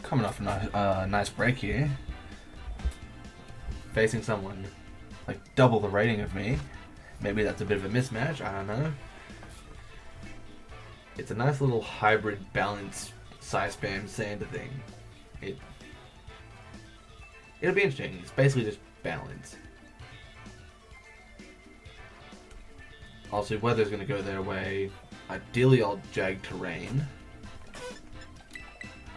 Coming off a nice break here. Facing someone like double the rating of me. Maybe that's a bit of a mismatch, I don't know. It's a nice little hybrid balance size spam Sanda thing. It'll be interesting. It's basically just balance. Also, weather's gonna go their way. Ideally, I'll jag terrain.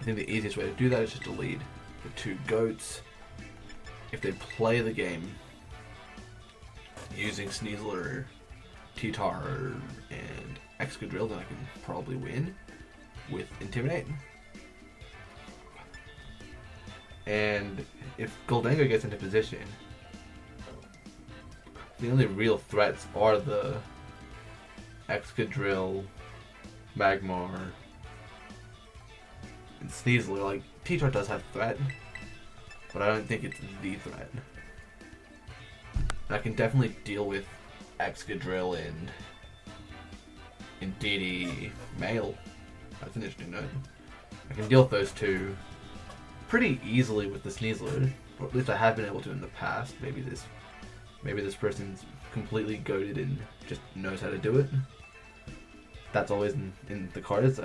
I think the easiest way to do that is just to lead the two goats. If they play the game using Sneasler, T-Tar, and Excadrill, then I can probably win with Intimidate. And if Goldango gets into position, the only real threats are the Excadrill, Magmar, and Sneasler. Like, T-Tar does have threat, but I don't think it's the threat. I can definitely deal with Excadrill and E.I.D.I.L. That's an interesting note. I can deal with those two pretty easily with the Sneasler, or at least I have been able to in the past. Maybe this person's completely goated and just knows how to do it. That's always in the cards.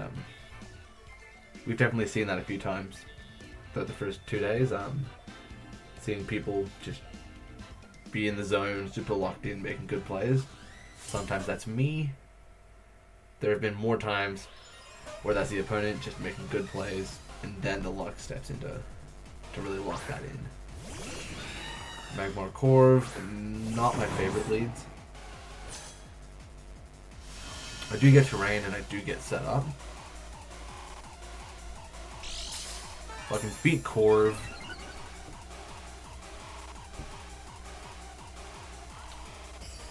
We've definitely seen that a few times throughout the first 2 days. Seeing people just be in the zone, super locked in, making good plays. Sometimes that's me. There have been more times where that's the opponent just making good plays, and then the luck steps in to really lock that in. Magmar Corv, not my favorite leads. I do get terrain and I do get set up. So I can beat Corv.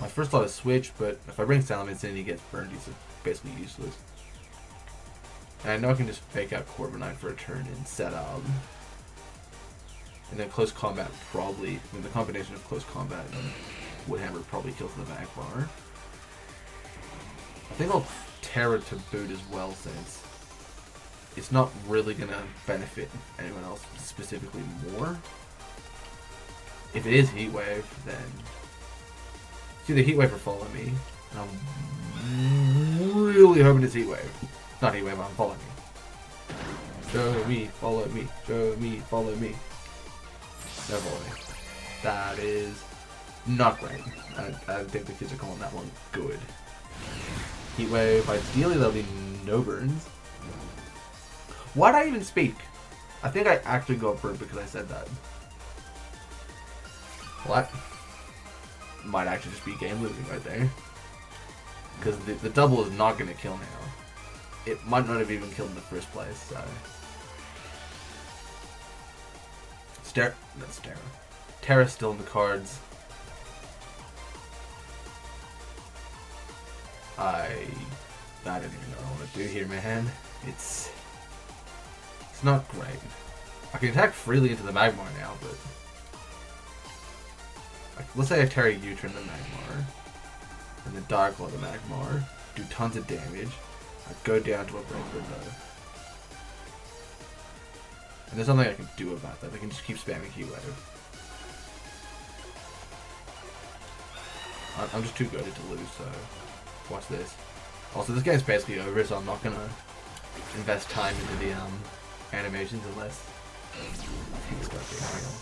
My first thought is switch, but if I bring Salamence in, he gets burned. He's basically useless. And I know I can just fake out Corviknight for a turn and set up. And then close combat probably, the combination of close combat and Woodhammer probably kills the Magmar. I think I'll Terra to boot as well, since it's not really going to benefit anyone else specifically more. If it is Heat Wave, then it's either Heat Wave or Follow Me. And I'm really hoping it's Heat Wave. Not Heat Wave, I'm Follow Me. Show me, follow me, show me, follow me. No follow me. That is not great. I think the kids are calling that one good. Heat Wave, ideally there'll be no burns. Why'd I even speak? I think I actually got burned because I said that. What? Might actually just be game losing right there. Because the double is not going to kill now. It might not have even killed in the first place, so. That's Terra. Terra's still in the cards. I don't even know what I want to do here, man. It's not great. I can attack freely into the Magmar now, but like, let's say I Terra U-turn the Magmar, and then Dark Claw the Magmar, do tons of damage. I go down to a break window. And there's nothing I can do about that. I can just keep spamming Heat Wave. I'm just too goated to lose, so watch this. Also, this game's basically over, so I'm not gonna invest time into the animations unless things start getting real.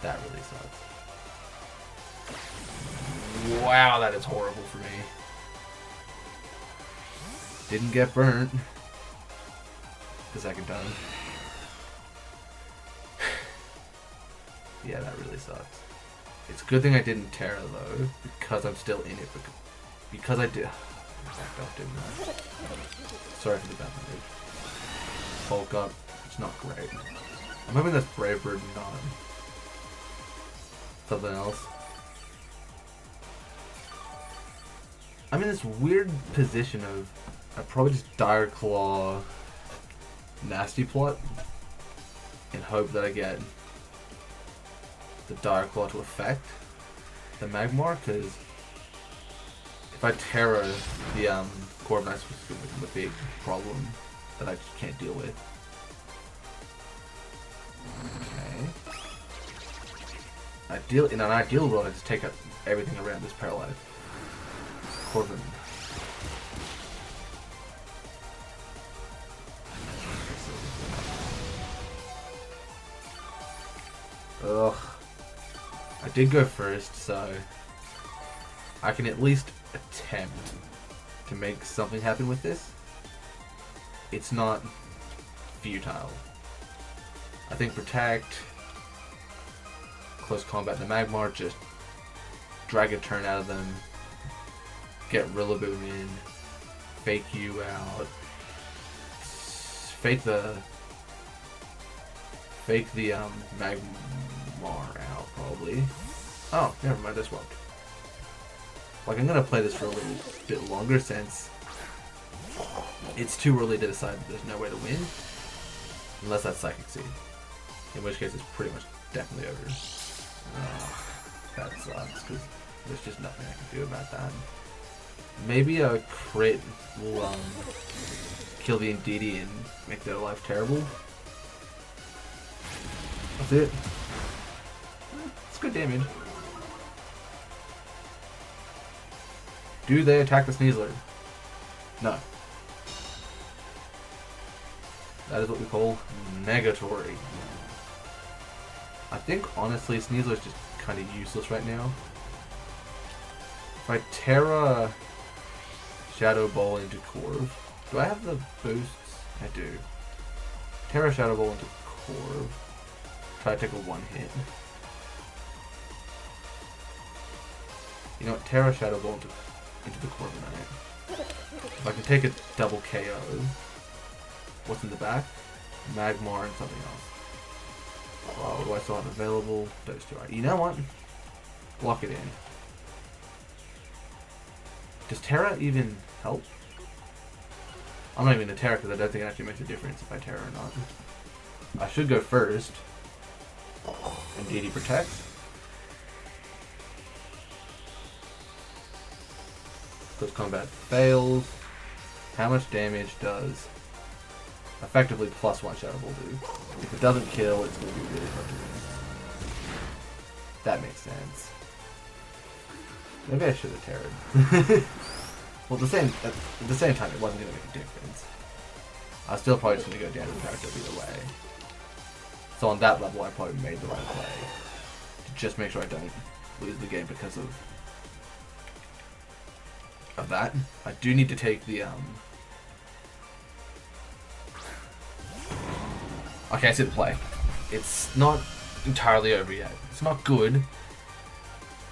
That really sucks. Wow, that is horrible for me. Didn't get burnt the second time. Yeah, that really sucks. It's a good thing I didn't Terra though, because I'm still in it. Because I did. I backed up, didn't I? Sorry for the bad language. Bulk up. It's not great. I'm hoping that's Brave Bird, not something else. I'm in this weird position of I probably just Dire Claw Nasty Plot and hope that I get the Dire Claw to affect the Magmar, because if I Terra the Corviknight, which is going to become a big problem that I just can't deal with. Okay. In an ideal world, I just take out everything around this paralyzed Corvin. Ugh. I did go first, so I can at least attempt to make something happen with this. It's not futile. I think protect, close combat, the Magmar, just drag a turn out of them, get Rillaboom in, fake you out, fake the Magmar out, probably. Oh, never mind, this won't. Like, I'm gonna play this for a little bit longer since it's too early to decide that there's no way to win. Unless that's Psychic Seed. In which case it's pretty much definitely over. That sucks, because there's just nothing I can do about that. Maybe a crit will kill the E.I.D.I.L and make their life terrible. That's it. It's good damage. Do they attack the Sneasler? No. That is what we call negatory. I think, honestly, Sneasler is just kind of useless right now. If I Terra Shadow Ball into Corv, do I have the boosts? I do. Terra Shadow Ball into Corv. Try to take a one hit. You know what? Terra Shadow Ball into the Corviknight. If I can take a double KO. What's in the back? Magmar and something else. What do I still have available? Those two. You know what? Lock it in. Does Terra even help? I'm not even a Terra because I don't think it actually makes a difference if I Terra or not. I should go first. And E.I.D.I.L protects. Close combat fails. How much damage does effectively +1 Shadow Ball do? If it doesn't kill, it's going to be really hard to win. That makes sense. Maybe I should have Terra'd. Well, at the same time, it wasn't going to make a difference. I was still probably just going to go down to the character either way. So on that level, I probably made the right play. To just make sure I don't lose the game because of that. I do need to take the Okay, I see the play. It's not entirely over yet. It's not good,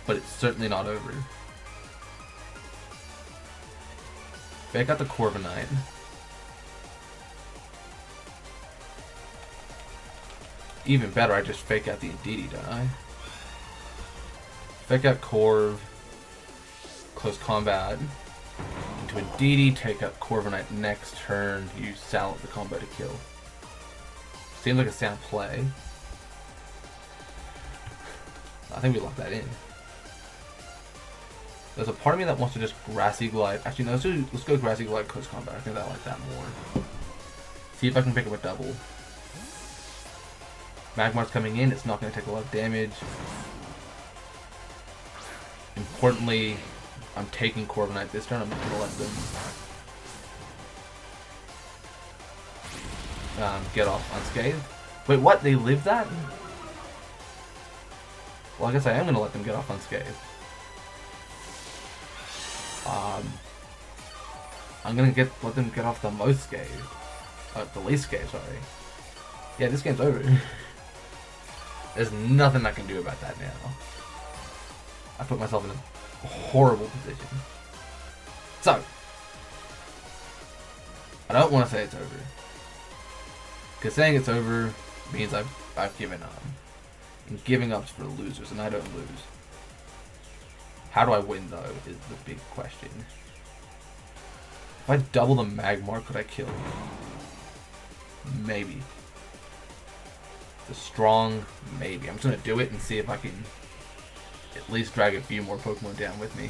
but it's certainly not over. Fake out the Corviknight. Even better, I just fake out the E.I.D.I.L, don't I? Fake out Corv. Close combat. Into a E.I.D.I.L, take out Corviknight next turn. Use Salad the combo to kill. Seems like a sound play. I think we lock that in. There's a part of me that wants to just Grassy Glide. Actually, no, let's go Grassy Glide Close Combat. I think I like that more. See if I can pick up a double. Magmar's coming in. It's not going to take a lot of damage. Importantly, I'm taking Corviknight this turn. I'm not going to let them get off unscathed. Wait, what? They live that? Well, I guess I am going to let them get off unscathed. I'm going to let them get off the most scathed. The least scathed, sorry. Yeah, this game's over. There's nothing I can do about that now. I put myself in a horrible position. So, I don't want to say it's over. Because saying it's over means I've given up. And giving up's for losers, and I don't lose. How do I win, though, is the big question. If I double the Magmar, could I kill? Maybe. It's a strong maybe. I'm just going to do it and see if I can at least drag a few more Pokemon down with me.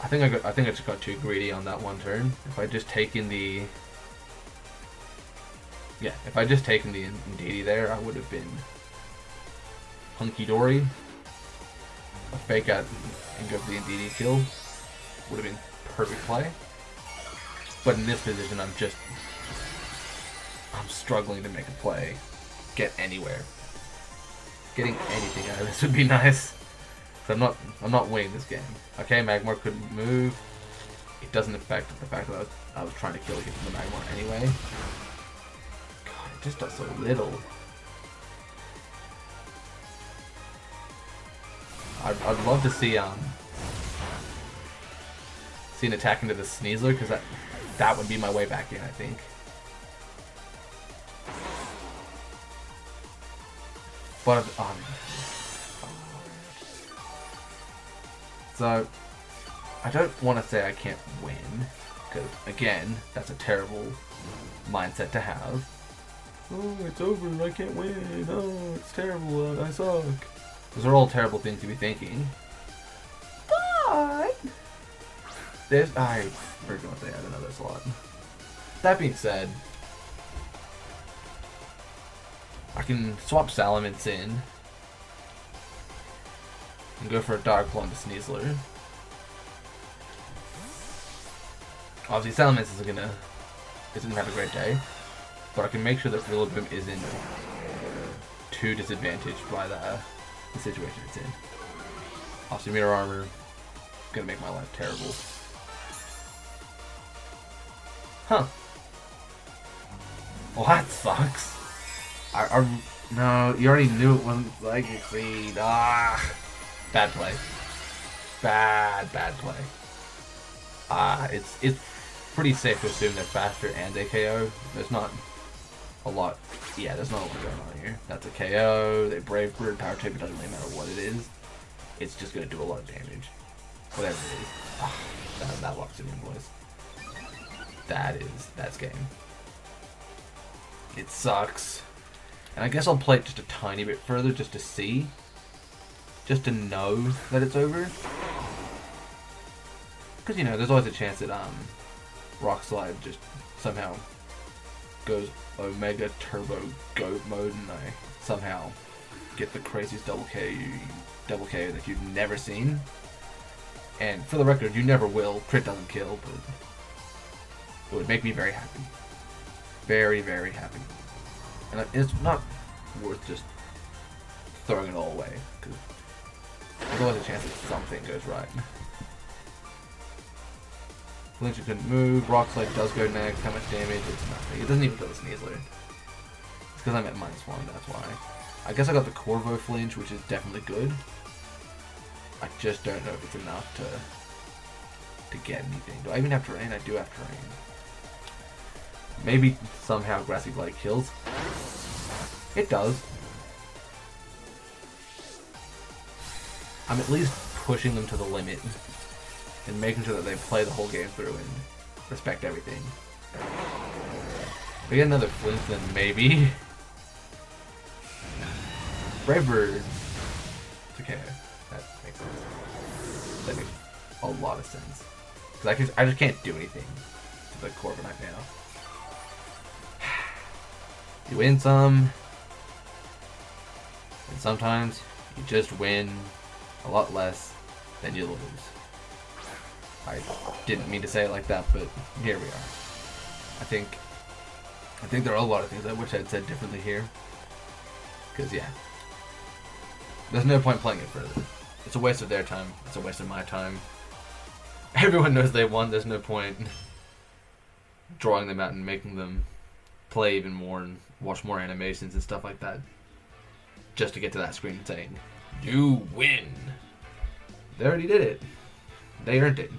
I think I just got too greedy on that one turn. If I just taken the if I just taken the E.I.D.I.L there, I would have been hunky dory. A fake out and go for the E.I.D.I.L kill would have been perfect play. But in this position, I'm struggling to make a play, get anywhere. Getting anything out of this would be nice. Cause I'm not winning this game. Okay, Magmar couldn't move. It doesn't affect the fact that I was trying to kill against the Magmar anyway. God, it just does so little. I'd love to see an attack into the Sneasler, because that would be my way back in, I think. But so I don't want to say I can't win, because again, that's a terrible mindset to have. Oh, it's over and I can't win. Oh, it's terrible. I suck. Those are all terrible things to be thinking. But we're going to add another slot. That being said, I can swap Salamence in and go for a Dark Claw into Sneasler. Obviously, Salamence isn't gonna have a great day, but I can make sure that Rillaboom isn't too disadvantaged by the situation it's in. Obviously, Mirror Armor gonna make my life terrible. Huh. Well, that sucks. No, you already knew it wasn't Psychic Seed. Ah, bad play. Bad play. It's pretty safe to assume they're faster and they KO. There's not a lot. Yeah, there's not a lot going on here. That's a KO. They Brave Bird, Power Tape. It doesn't really matter what it is. It's just gonna do a lot of damage. Whatever it is. Ah, that locks it in, boys. That's game. It sucks. And I guess I'll play it just a tiny bit further just to see. Just to know that it's over. Because, you know, there's always a chance that Rock Slide just somehow goes Omega Turbo Goat mode and I somehow get the craziest double KO that you've never seen. And for the record, you never will. Crit doesn't kill, but it would make me very happy. Very, very happy. And it's not worth just throwing it all away, because there's always a chance that something goes right. Flinch couldn't move, Rock Slide does go next, how much damage? It's nothing. It doesn't even kill the Sneasler. It's because I'm at -1, that's why. I guess I got the Corvo Flinch, which is definitely good. I just don't know if it's enough to get anything. Do I even have terrain? I do have terrain. Maybe somehow Grassy Glide kills. It does. I'm at least pushing them to the limit and making sure that they play the whole game through and respect everything. If we get another Flinch, then maybe. Brave Bird. It's okay. That makes sense. That makes a lot of sense. Because I just can't do anything to the Corviknight now. You win some, and sometimes you just win a lot less than you lose. I didn't mean to say it like that, but here we are. I think there are a lot of things I wish I'd said differently here. Because, yeah, there's no point playing it further. It's a waste of their time. It's a waste of my time. Everyone knows they won. There's no point drawing them out and making them play even more and watch more animations and stuff like that just to get to that screen and saying, you win. They already did it. They earned it.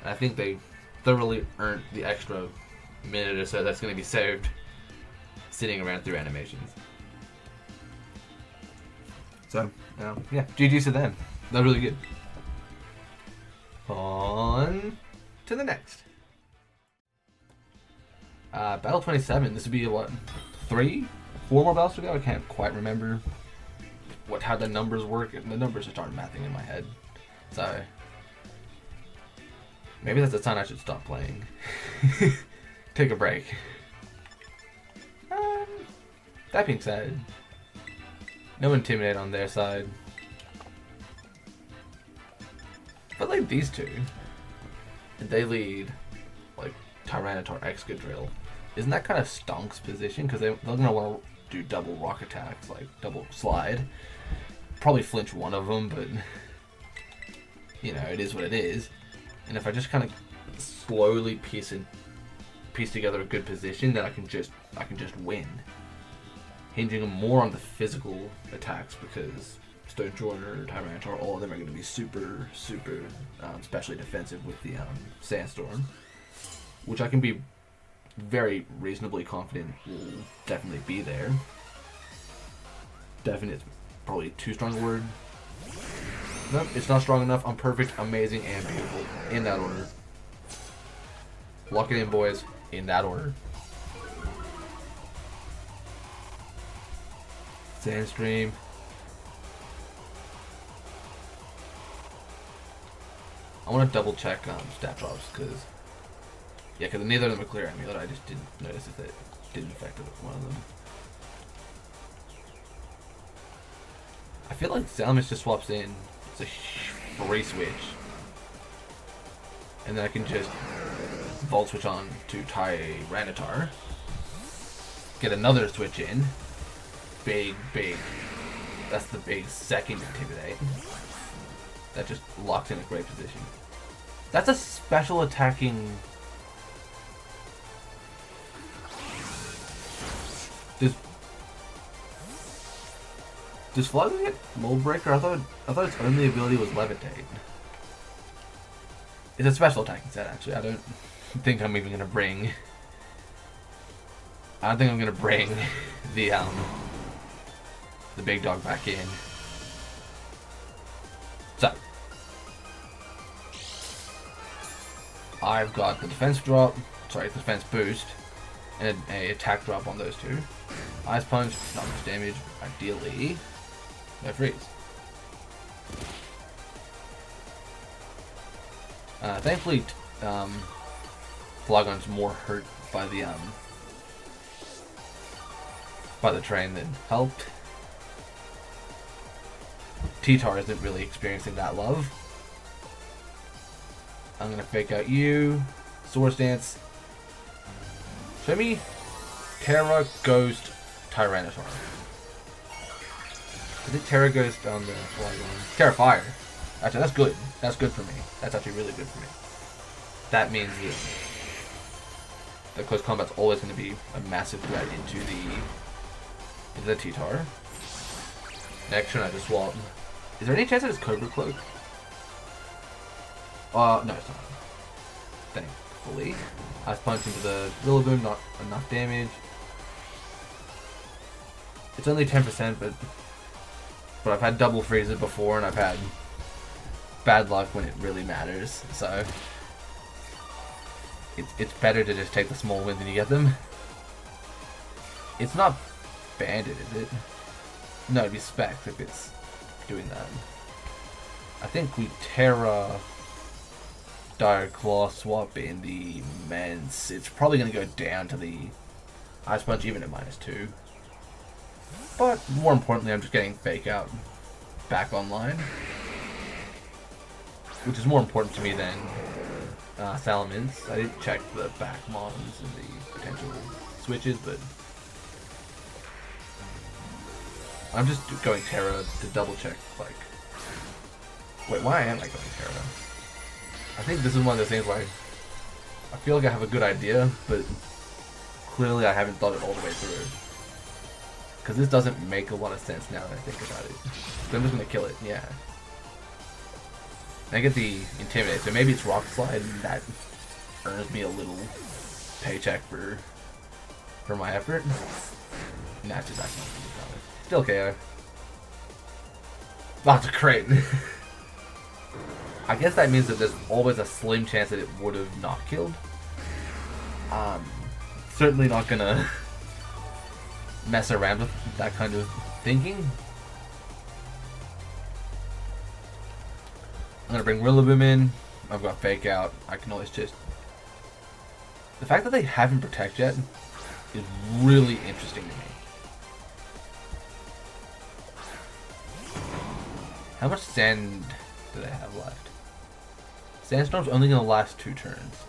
And I think they thoroughly earned the extra minute or so that's going to be saved sitting around through animations. So, yeah, GG's to them. That was really good. On to the next. Battle 27, this would be what, 3? 4 more battles to go? I can't quite remember how the numbers work. The numbers just aren't mathing in my head. So, Maybe that's a sign I should stop playing. Take a break. That being said, no Intimidate on their side. But like these two, they lead like Tyranitar Excadrill. Isn't that kind of Stonk's position? Because they're going to want to do double rock attacks, like double slide. Probably flinch one of them, but you know, it is what it is. And if I just kind of slowly piece together a good position, then I can just win. Hinging more on the physical attacks because Stone Joiner, Tyranitar, all of them are going to be super, especially defensive with the Sandstorm, which I can be very reasonably confident will definitely be there. Definite, probably too strong a word. Nope, it's not strong enough. I'm perfect, amazing, and beautiful. In that order. Lock it in, boys. In that order. Sandstream. I want to double check stat drops because neither of them are clear amulet. I just didn't notice if it didn't affect one of them. I feel like Salamis just swaps in. It's a free switch, and then I can just Volt Switch on to Tyranitar. Get another switch in. Big. That's the big second Intimidate. That just locks in a great position. That's a special attacking. Does Flygon get Mold Breaker? I thought its only ability was Levitate. It's a special attacking set, actually. I don't think I'm even gonna bring. I don't think I'm gonna bring the big dog back in. So I've got the defense boost, and a attack drop on those two. Ice Punch, not much damage, ideally. No freeze. Thankfully, Flygon's more hurt by the train than helped. T-Tar isn't really experiencing that love. I'm gonna fake out you. Swords Dance. Show me Terra Ghost Tyranitar. I think Terra Ghost on the Flygon. Terra Fire. Actually, that's good. That's good for me. That's actually really good for me. That means that close combat's always going to be a massive threat into the T-Tar. Next turn I just swap. Is there any chance that it's Cobra Cloak? No, it's not. Thankfully. Ice Punch into the Rillaboom, not enough damage. It's only 10%, but I've had double freezes before, and I've had bad luck when it really matters. So it's better to just take the small wins when you get them. It's not Bandit, is it? No, it'd be Specs if it's doing that. I think we Terra Dire Claw swap in the men's. It's probably going to go down to the Ice Punch even at -2. But more importantly, I'm just getting Fake Out back online, which is more important to me than Salamence. I didn't check the back mons and the potential switches, but I'm just going Terra to double check. Like, wait, why am I going Terra? I think this is one of those things where I feel like I have a good idea, but clearly I haven't thought it all the way through. Because this doesn't make a lot of sense now that I think about it. So I'm just going to kill it, yeah. I get the Intimidate, so maybe it's Rock Slide, and that earns me a little paycheck for my effort. Nah, it's just actually not going to be still KO. That's a crate. I guess that means that there's always a slim chance that it would have not killed. Certainly not going to mess around with that kind of thinking. I'm gonna bring Rillaboom in. I've got Fake Out. I can always just... The fact that they haven't Protect yet is really interesting to me. How much sand do they have left? Sandstorm's only going to last 2 turns.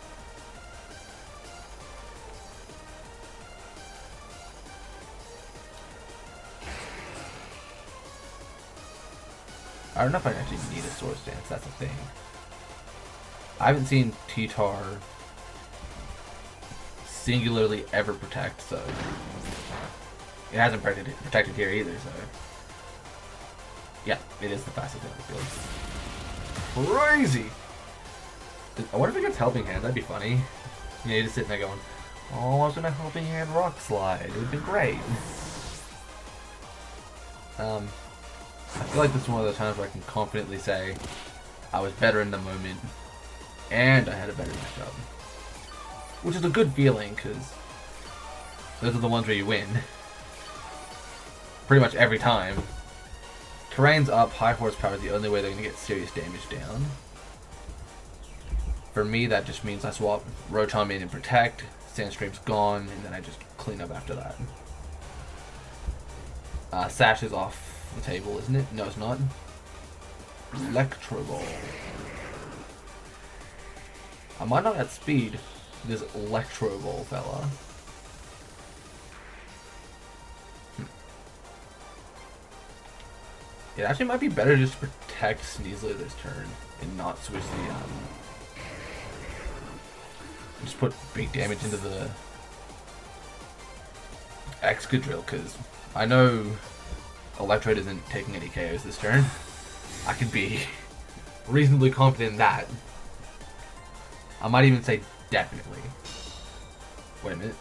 I don't know if I actually need a Swords Dance, that's the thing. I haven't seen T-Tar singularly ever protect, so... It hasn't protected here either, so... Yeah, it is the fastest thing on the field. Crazy! I wonder if it gets Helping Hand, that'd be funny. You know, you're just sitting there going, oh, I was gonna Helping Hand Rock Slide, it would be great. I feel like this is one of those times where I can confidently say I was better in the moment and I had a better matchup. Which is a good feeling, because those are the ones where you win. Pretty much every time. Terrain's up, high horsepower is the only way they're going to get serious damage down. For me, that just means I swap Rotom in and Protect, Sandstream's gone, and then I just clean up after that. Sash is off the table, isn't it? No, it's not. Electro Ball. I might not at speed this Electro Ball fella. It actually might be better just to protect Sneasler this turn and not switch the just put big damage into the Excadrill, because I know Electrode isn't taking any KOs this turn. I can be reasonably confident in that. I might even say definitely. Wait a minute.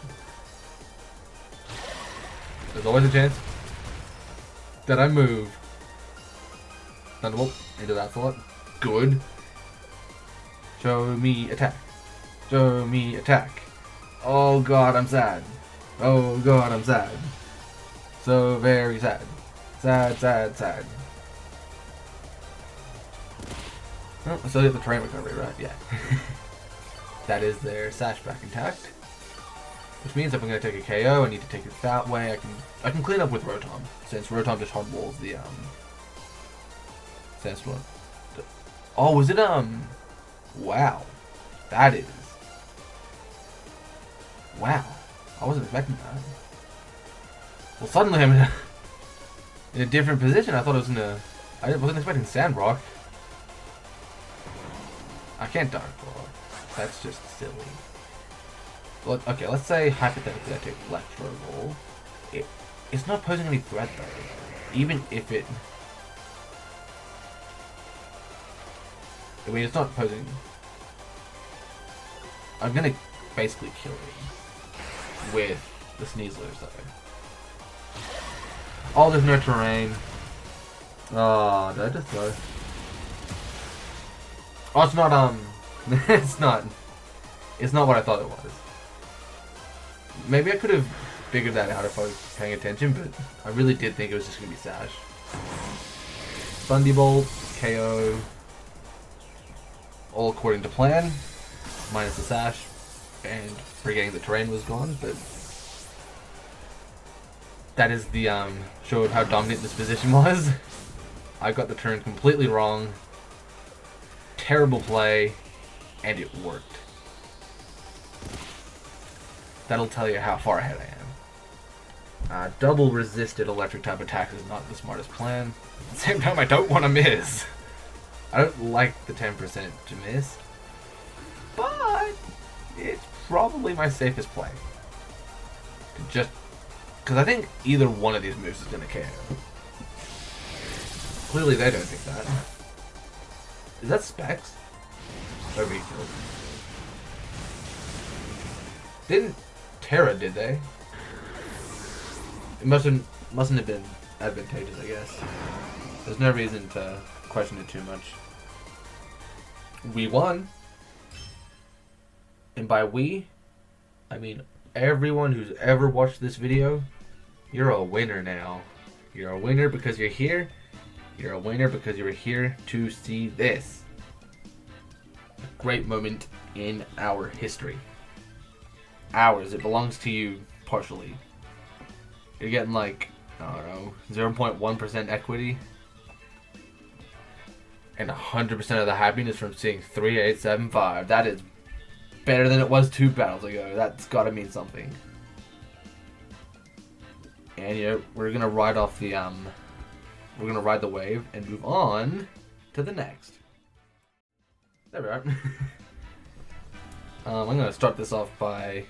There's always a chance that I move Thunderbolt into that slot. Good. Show me attack. Show me attack. Oh god, I'm sad. Oh god, I'm sad. So very sad. Sad, sad, sad. Oh, I still get the terrain recovery, right? Yeah. That is their Sash back intact. Which means if I'm going to take a KO, I need to take it that way. I can clean up with Rotom, since Rotom just hard walls the Sandstorm. Oh, was it wow. That is. Wow. I wasn't expecting that. Well, suddenly I'm in a different position. I thought I was gonna. I wasn't expecting Sandrock. I can't Dark Claw. That's just silly. Well, okay, let's say hypothetically I take Electro Ball. It's not posing any threat though. Even if it. I mean, it's not posing. I'm gonna basically kill it with the Sneaslers though. Oh, there's no terrain. Oh, did I just throw? Oh, it's not, it's not what I thought it was. Maybe I could have figured that out if I was paying attention, but I really did think it was just going to be Sash. Thunderbolt, KO, all according to plan, minus the Sash, and forgetting the terrain was gone, but that is the, showed how dominant this position was. I got the turn completely wrong. Terrible play, and it worked. That'll tell you how far ahead I am. Double resisted electric type attacks is not the smartest plan. At the same time, I don't want to miss. I don't like the 10% to miss, but it's probably my safest play. Just because I think either one of these moves is going to KO. Clearly they don't think that. Is that Specs? Or Refill? Didn't Terra, did they? It mustn't have been advantageous, I guess. There's no reason to question it too much. We won. And by we, I mean everyone who's ever watched this video, you're a winner now. You're a winner because you're here. You're a winner because you're here to see this. great moment in our history. Ours. It belongs to you partially. You're getting like, I don't know, 0.1% equity. And 100% of the happiness from seeing 3875. That is better than it was 2 battles ago. That's gotta mean something. And yeah, we're gonna ride off the we're gonna ride the wave and move on to the next. There we are. I'm gonna start this off by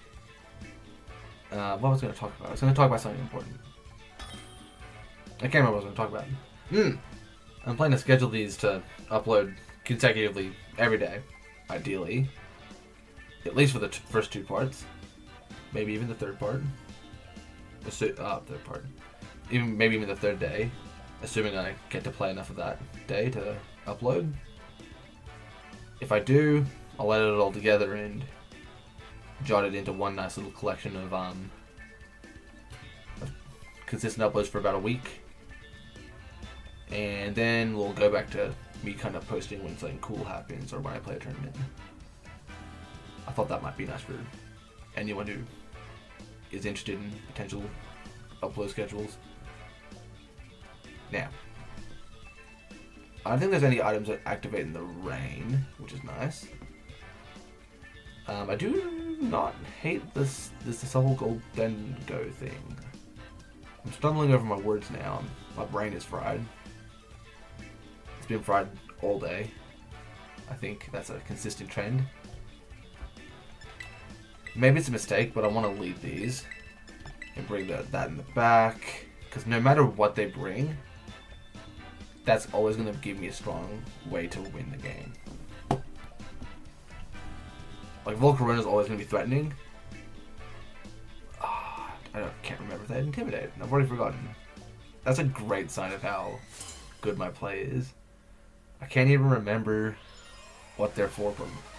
what was I gonna talk about? I was gonna talk about something important. I can't remember what I was gonna talk about. I'm planning to schedule these to upload consecutively every day, ideally. At least for the first 2 parts. Maybe even the 3rd part. Third part. Maybe even the 3rd day. Assuming I get to play enough of that day to upload. If I do, I'll edit it all together and jot it into one nice little collection of consistent uploads for about a week. And then we'll go back to me kind of posting when something cool happens or when I play a tournament. I thought that might be nice for anyone who is interested in potential upload schedules. Now, I don't think there's any items that activate in the rain, which is nice. I do not hate this whole golden go thing. I'm stumbling over my words now. My brain is fried. It's been fried all day. I think that's a consistent trend. Maybe it's a mistake, but I want to leave these and bring that in the back. Because no matter what they bring, that's always going to give me a strong way to win the game. Like, Volcarona is always going to be threatening. Can't remember if they had Intimidate. I've already forgotten. That's a great sign of how good my play is. I can't even remember what they're for,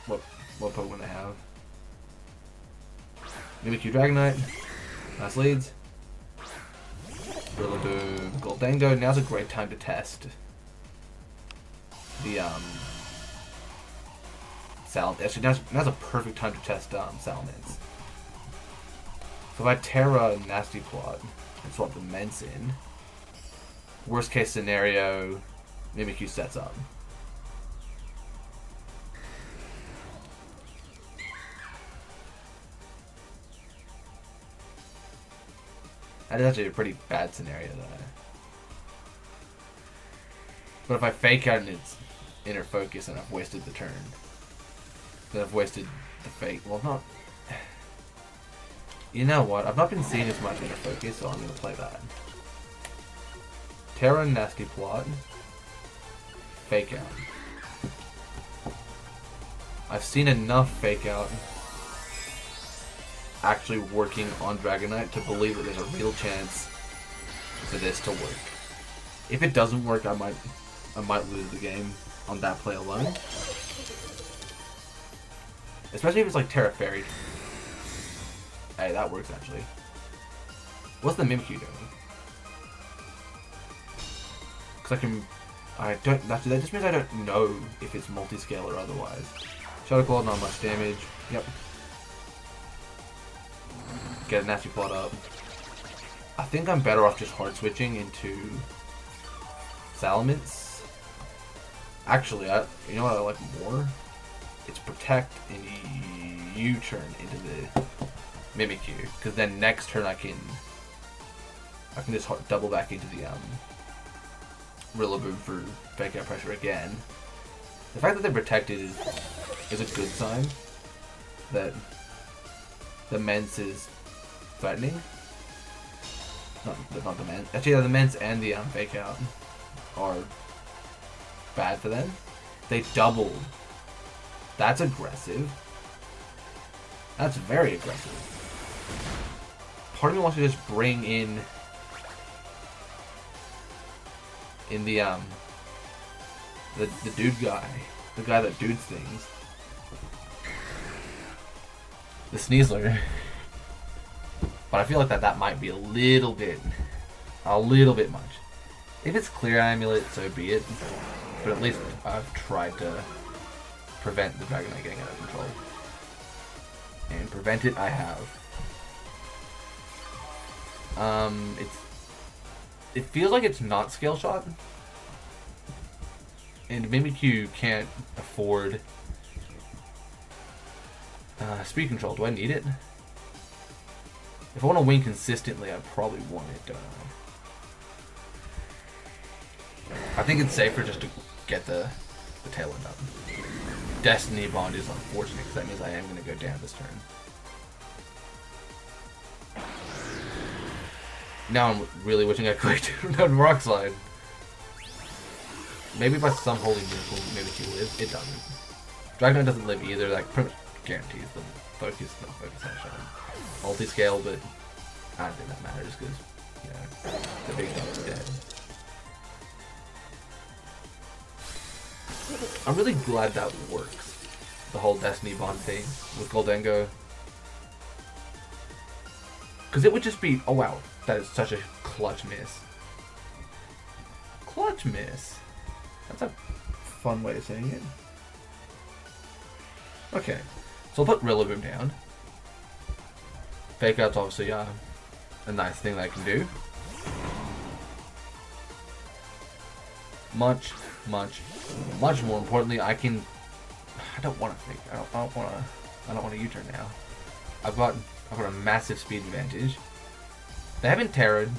what Pokemon they have. Mimikyu Dragonite. Nice leads. Rillaboom, Goldango. Now's a great time to test the Actually, now's a perfect time to test Salamence. So if I Terra Nasty Plot and swap the Mence in, worst case scenario, Mimikyu sets up. That is actually a pretty bad scenario, though. But if I fake out and it's inner focus and I've wasted the turn, then I've wasted the fake. Well, not. You know what? I've not been seeing as much inner focus, so I'm going to play that. Terra Nasty Plot. Fake out. I've seen enough fake out actually working on Dragonite to believe that there's a real chance for this to work. If it doesn't work, I might lose the game on that play alone. Especially if it's like Terra Fairy. Hey, that works actually. What's the Mimikyu doing? Because that just means I don't know if it's multi-scale or otherwise. Shadow Claw, not much damage. Yep. Get a Nasty Plot up. I think I'm better off just hard switching into Salamence. Actually, you know what I like more? It's Protect and U-turn into the Mimikyu, because then next turn I can just double back into the Rillaboom for fake out pressure again. The fact that they're protected is a good sign that the Mence is threatening. Not the Mence. Actually, yeah, the Mence and the fake out are bad for them. They doubled. That's aggressive. That's very aggressive. Part of me wants to just bring in the dude guy, the guy that dudes things, the Sneasler. But I feel like that might be a little bit much. If it's Clear Amulet, so be it. But at least I've tried to prevent the Dragon Knight getting out of control. And prevent it, I have. It feels like it's not scale shot. And Mimikyu can't afford speed control. Do I need it? If I want to win consistently, I probably want it, don't I? I think it's safer just to get the Tailwind up. Destiny Bond is unfortunate because that means I am going to go down this turn. Now I'm really wishing I clicked on Rock Slide. Maybe by some holy miracle, maybe he lives. It doesn't. Dragon Knight doesn't live either. That pretty much guarantees the focus. Not focus action. Multi-scale, but I don't think that matters because, you know, the big dog's dead. I'm really glad that works. The whole Destiny Bond thing with Goldengo. Because it would just be, oh wow, that is such a clutch miss. Clutch miss. That's a fun way of saying it. Okay, so I'll put Rillaboom down. Fake Out's obviously a nice thing that I can do. Much more importantly, I don't want to fake. I don't want to U-turn now. I've got a massive speed advantage. They haven't Terra'd.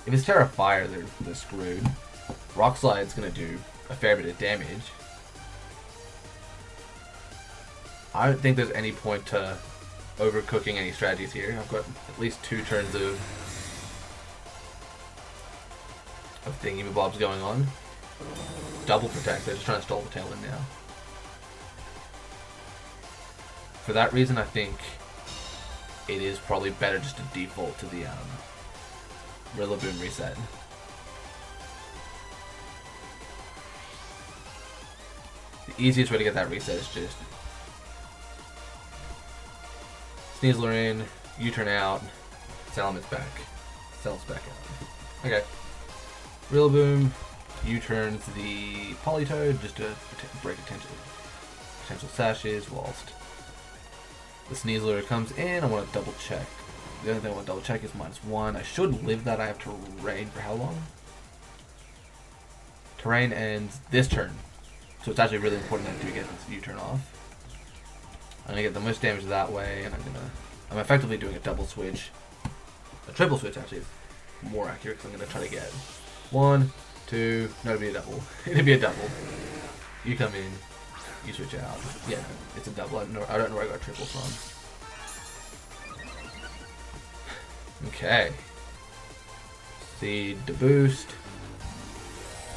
If it's Terra Fire, they're screwed. Rock Slide's gonna do a fair bit of damage. I don't think there's any point to overcooking any strategies here. I've got at least 2 turns of thingy-mabobs going on. Double Protect, they're just trying to stall the Tailwind now. For that reason, I think it is probably better just to default to the Rillaboom reset. The easiest way to get that reset is just Sneasler in, U-turn out, Salamence back. Salamence back out. Okay. Rillaboom U-turns the Politoed just to break potential sashes whilst the Sneasler comes in. I want to double check. The only thing I want to double check is -1. I should live that. I have Terrain for how long? Terrain ends this turn. So it's actually really important that I do get this U-turn off. I'm going to get the most damage that way, and I'm effectively doing a double switch. A triple switch actually is more accurate because I'm going to try to get 1, 2, no, it'd be a double. It'd be a double. You come in, you switch out. Yeah, it's a double. I don't know where I got triple from. Okay. Seed to boost.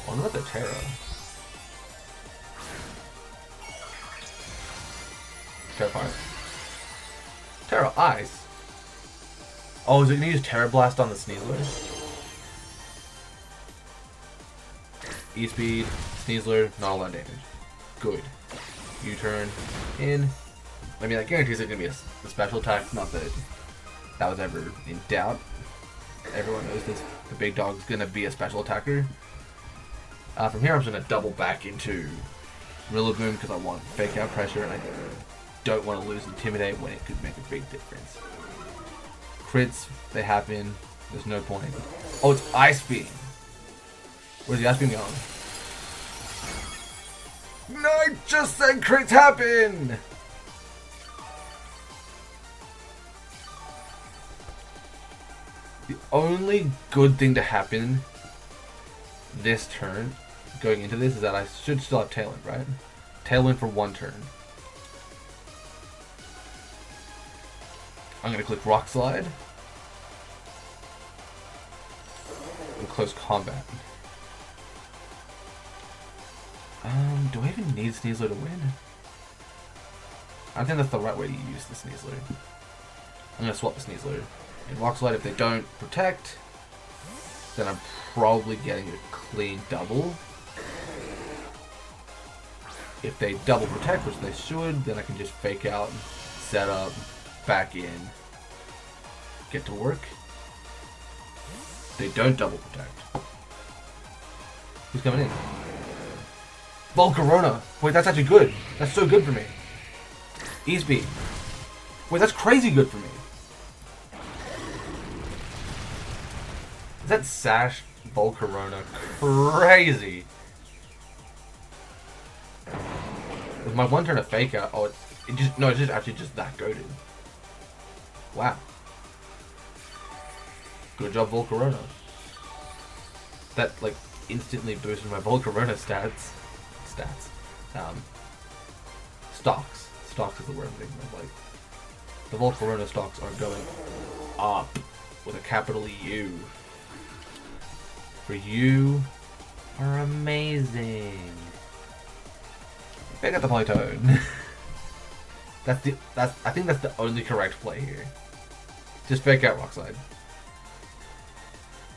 What about the Terra? Terra Fire. Terra Ice. Oh, is it gonna use Terra Blast on the Sneasler? E-Speed, Sneasler, not a lot of damage. Good. U-turn in. I mean, that guarantees it's gonna be a special attack. Not that that was ever in doubt. Everyone knows this. The big dog's gonna be a special attacker. From here, I'm just gonna double back into Rillaboom because I want fake out pressure and I don't want to lose Intimidate when it could make a big difference. Crits, they happen. There's no point. Oh, it's Ice Beam. Where's the Ice Beam going? No, I just said crits happen! The only good thing to happen this turn, going into this, is that I should still have Tailwind, right? Tailwind for 1 turn. I'm going to click Rock Slide. And Close Combat. Do I even need Sneasler to win? I think that's the right way to use the Sneasler. I'm going to swap the Sneasler. In Rock Slide, if they don't protect, then I'm probably getting a clean double. If they double protect, which they should, then I can just fake out, set up, back in, get to work. They don't double protect. Who's coming in? Volcarona. Wait, that's actually good. That's so good for me. E-Speed. Wait, that's crazy good for me. Is that Sash Volcarona crazy? With my one turn of Fake Out, oh, it's just actually just that goated. Wow. Good job, Volcarona. That, like, instantly boosted my Volcarona stats. Stocks. Stocks is the word I'm thinking of. Like, the Volcarona stocks are going up with a capital U. For you are amazing. Pick up the Ponytoad. I think that's the only correct play here. Just fake out Rock Slide.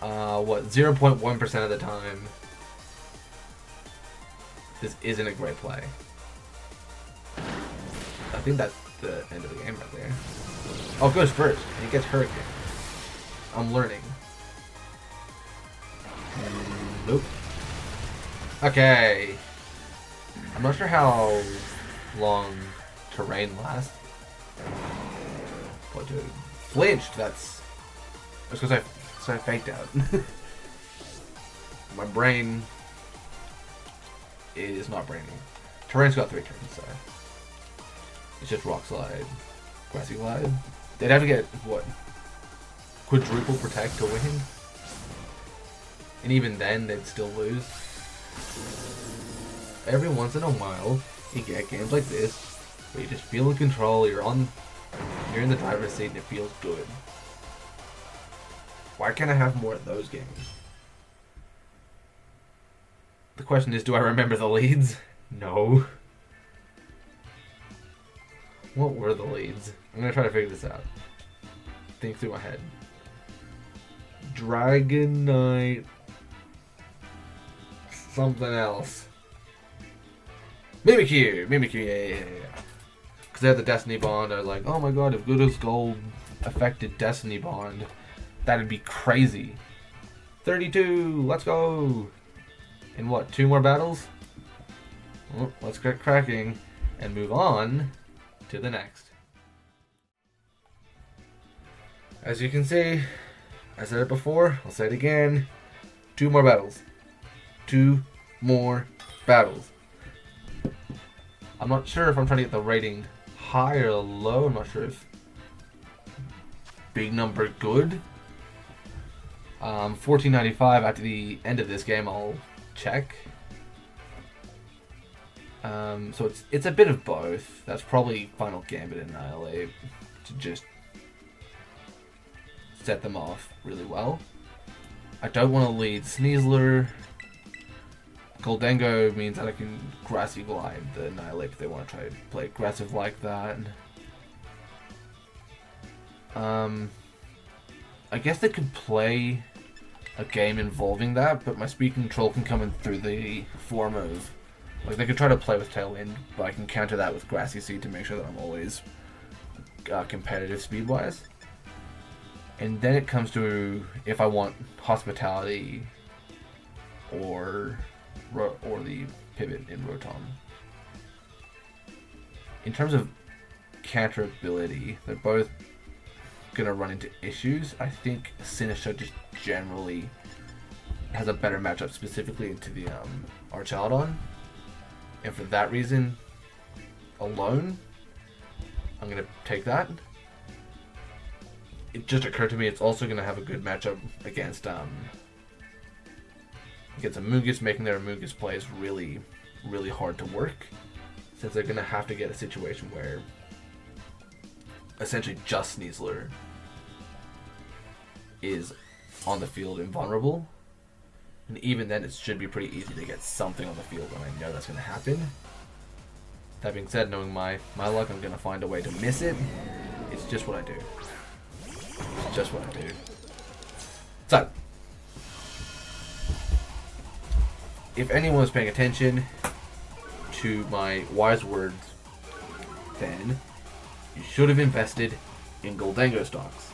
0.1% of the time, this isn't a great play. I think that's the end of the game right there. Oh, it goes first, and he gets Hurricane. I'm learning. Nope. Okay. I'm not sure how long terrain lasts. But dude, flinched. That's because I faked out. My brain is not braining. Terrain's got 3 turns, so it's just Rock Slide, Grassy Glide. They'd have to get what? Quadruple Protect to win, and even then they'd still lose. Every once in a while, you get games like this where you just feel in control. You're in the driver's seat, and it feels good. Why can't I have more of those games? The question is, do I remember the leads? No. What were the leads? I'm gonna try to figure this out. Think through my head. Dragonite. Something else. Mimikyu, yeah. Because they had the Destiny Bond. I was like, oh my god, if Gluteus Gold affected Destiny Bond, that'd be crazy. 32, let's go. In what, 2 more battles? Well, let's get cracking and move on to the next. As you can see, I said it before, I'll say it again. 2 more battles. 2 more battles. I'm not sure if I'm trying to get the rating high or low. I'm not sure if big number good. 1495 after the end of this game, I'll check. So it's a bit of both. That's probably Final Gambit and Annihilate to just set them off really well. I don't want to lead Sneasler. Goldengo means that I can Grassy Glide the Annihilate if they want to try to play aggressive like that. I guess they could play a game involving that, but my speed control can come in through the form of, like, they could try to play with Tailwind, but I can counter that with Grassy Seed to make sure that I'm always competitive speed-wise. And then it comes to if I want Hospitality or the Pivot in Rotom. In terms of counterability, they're both gonna run into issues. I think Sinistcha just generally has a better matchup specifically into the Archaludon, and for that reason alone, I'm gonna take that. It just occurred to me it's also gonna have a good matchup against Amoonguss, making their Amoonguss plays really, really hard to work, since they're gonna have to get a situation where essentially just Sneasler is on the field invulnerable, and even then it should be pretty easy to get something on the field, and I know that's going to happen. That being said, knowing my luck, I'm going to find a way to miss it. It's just what I do. It's just what I do. So, if anyone was paying attention to my wise words, then you should have invested in Goldengo stocks.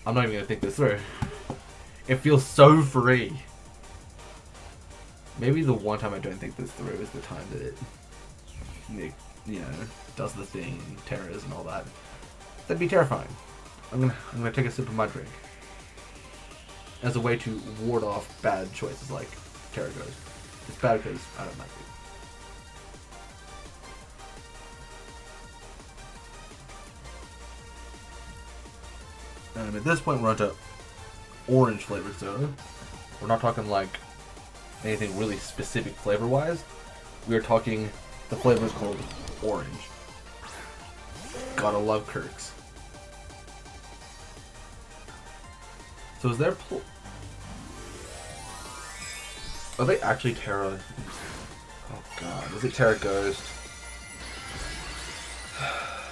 I'm not even going to think this through. It feels so free. Maybe the one time I don't think this through is the time that it does the thing, terrors and all that. That'd be terrifying. I'm gonna take a sip of my drink as a way to ward off bad choices like Terra Ghost. It's bad because I don't like it. At this point, we're onto orange flavored soda. We're not talking like anything really specific flavor wise. We are talking the flavor is called orange. Gotta love Kirk's. So is there are they actually Terra? Oh god, is it Terra Ghost?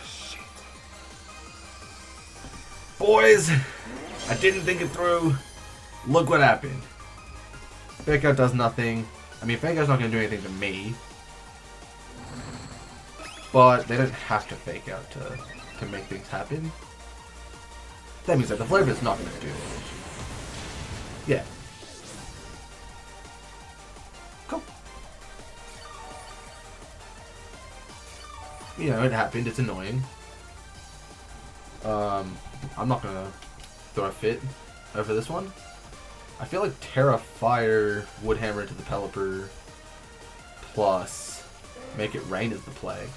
Shit. Boys! I didn't think it through. Look what happened. Fake out does nothing. I mean, fake out's not going to do anything to me. But they don't have to fake out to make things happen. That means that the flavor is not going to do it. Yeah. Cool. You know, it happened. It's annoying. I'm not going to throw a fit over this one. I feel like Terra Fire Woodhammer into the Pelipper plus make it rain is the play.